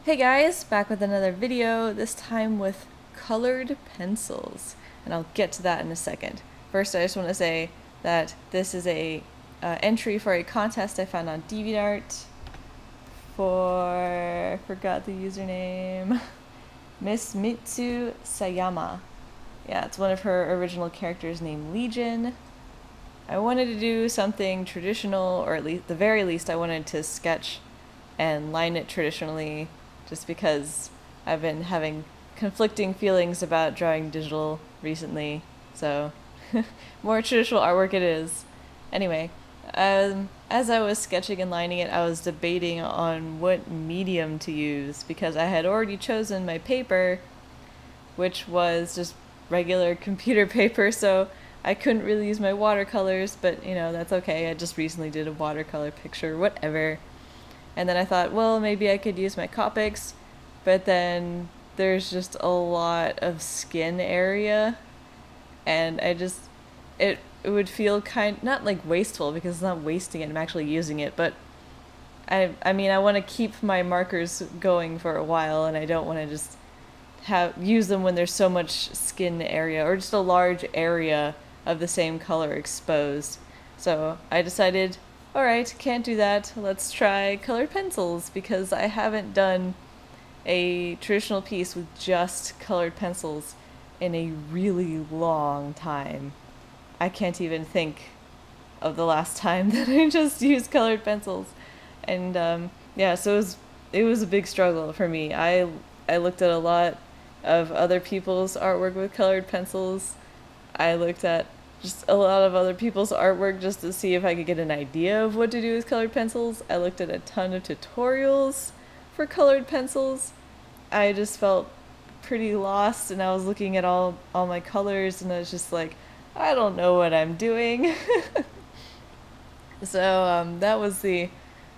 Hey guys, back with another video, this time with colored pencils, and I'll get to that in a second. First, I just want to say that this is a entry for a contest I found on DeviantArt for, I forgot the username, Miss Mitsu Sayama. Yeah, it's one of her original characters named Legion. I wanted to do something traditional, or at least, the very least, I wanted to sketch and line it traditionally, just because I've been having conflicting feelings about drawing digital recently. So, more traditional artwork it is. Anyway, as I was sketching and lining it, I was debating on what medium to use because I had already chosen my paper, which was just regular computer paper, so I couldn't really use my watercolors, but that's okay. I just recently did a watercolor picture, whatever. And then I thought, well, maybe I could use my Copics, but then there's just a lot of skin area, and it would feel not like wasteful because it's not wasting it, I'm actually using it, but I mean, I want to keep my markers going for a while, and I don't want to just use them when there's so much skin area or just a large area of the same color exposed. So I decided, alright, can't do that, let's try colored pencils, because I haven't done a traditional piece with just colored pencils in a really long time. I can't even think of the last time that I just used colored pencils. And yeah, so it was a big struggle for me. I looked at a lot of other people's artwork with colored pencils. I looked at just a lot of other people's artwork just to see if I could get an idea of what to do with colored pencils. I looked at a ton of tutorials for colored pencils. I just felt pretty lost, and I was looking at all my colors, and I was just like, I don't know what I'm doing. So that was the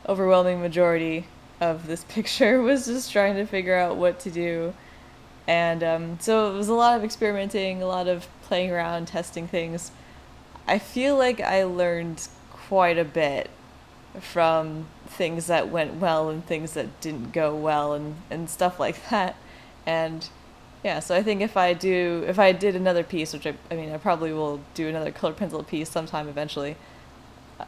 overwhelming majority of this picture, was just trying to figure out what to do. And so it was a lot of experimenting, a lot of playing around, testing things. I feel like I learned quite a bit from things that went well and things that didn't go well, and stuff like that. And yeah, so I think if I did another piece, which I mean, I probably will do another colored pencil piece sometime eventually,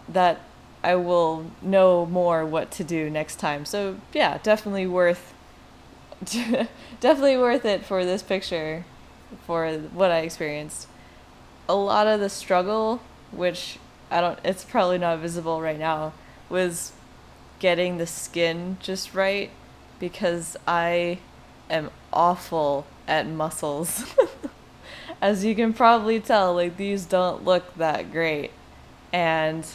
that I will know more what to do next time. So yeah, definitely worth definitely worth it for this picture, for what I experienced. A lot of the struggle, which it's probably not visible right now, was getting the skin just right, because I am awful at muscles. As you can probably tell, like, these don't look that great. And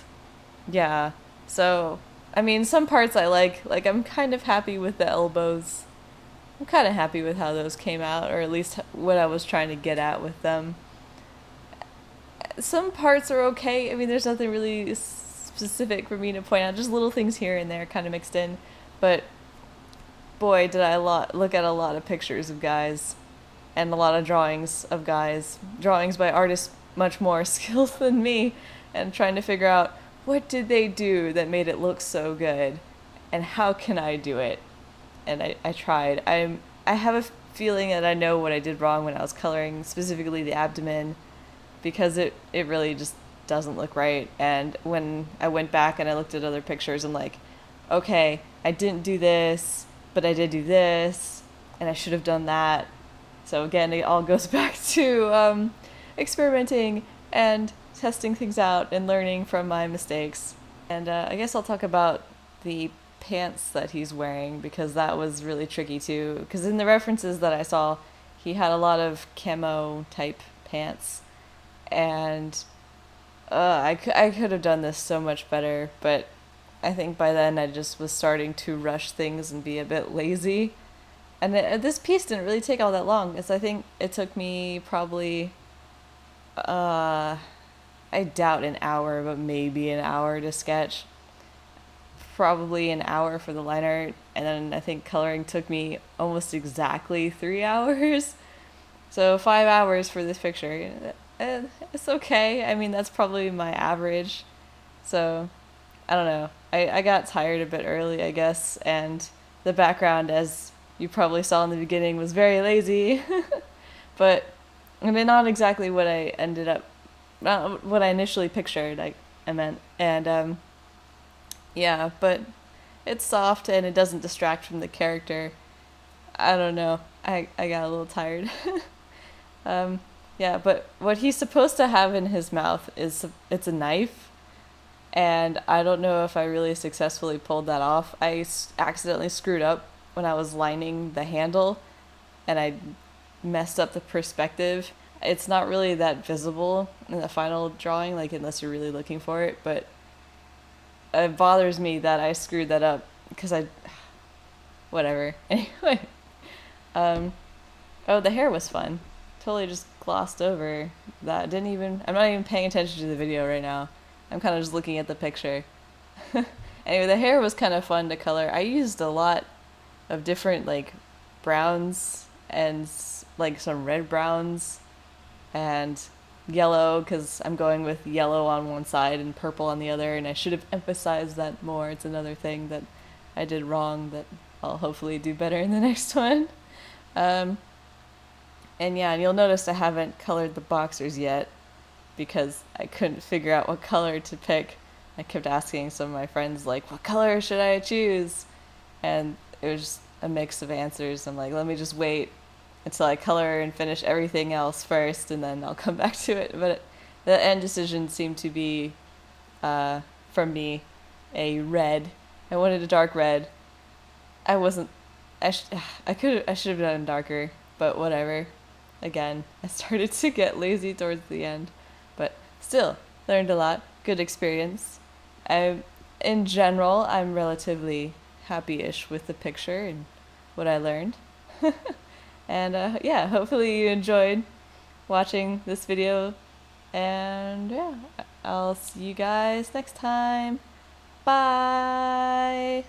yeah, so I mean, some parts I like I'm kind of happy with the elbows. I'm kind of happy with how those came out, or at least what I was trying to get at with them. Some parts are okay. I mean, there's nothing really specific for me to point out, just little things here and there kind of mixed in. But boy, did I look at a lot of pictures of guys and a lot of drawings of guys, drawings by artists much more skilled than me, and trying to figure out what did they do that made it look so good, and how can I do it. And I tried. I have a feeling that I know what I did wrong when I was coloring, specifically the abdomen, because it really just doesn't look right. And when I went back and I looked at other pictures, I'm like, okay, I didn't do this, but I did do this, and I should have done that. So again, it all goes back to experimenting and testing things out and learning from my mistakes. And I guess I'll talk about the pants that he's wearing, because that was really tricky too, because in the references that I saw, he had a lot of camo type pants, and I could have done this so much better, but I think by then I just was starting to rush things and be a bit lazy. And this piece didn't really take all that long, because I think it took me probably, I doubt an hour, but maybe an hour to sketch. Probably an hour for the line art, and then I think coloring took me almost exactly 3 hours. So 5 hours for this picture. It's okay. I mean, that's probably my average. So I don't know. I got tired a bit early, I guess, and the background, as you probably saw in the beginning, was very lazy. But I mean, not exactly what I ended up, not what I initially pictured. I meant, and yeah, but it's soft and it doesn't distract from the character. I don't know. I got a little tired. um, yeah, but what he's supposed to have in his mouth is it's a knife, and I don't know if I really successfully pulled that off. Accidentally screwed up when I was lining the handle, and I messed up the perspective. It's not really that visible in the final drawing, like unless you're really looking for it, but it bothers me that I screwed that up because whatever. Anyway, um, oh, the hair was fun. Totally just glossed over that. I'm not even paying attention to the video right now. I'm kind of just looking at the picture. Anyway, the hair was kind of fun to color. I used a lot of different like browns and like some red browns and yellow, because I'm going with yellow on one side and purple on the other, and I should have emphasized that more. It's another thing that I did wrong that I'll hopefully do better in the next one. And yeah, and you'll notice I haven't colored the boxers yet because I couldn't figure out what color to pick. I kept asking some of my friends, like, what color should I choose? And it was just a mix of answers. I'm like, let me just wait until I color and finish everything else first, and then I'll come back to it. But the end decision seemed to be, from me, a red. I wanted a dark red. I wasn't. I should have done darker, but whatever. Again, I started to get lazy towards the end, but still learned a lot. Good experience. In general, I'm relatively happy-ish with the picture and what I learned. And yeah, hopefully you enjoyed watching this video. And yeah, I'll see you guys next time. Bye!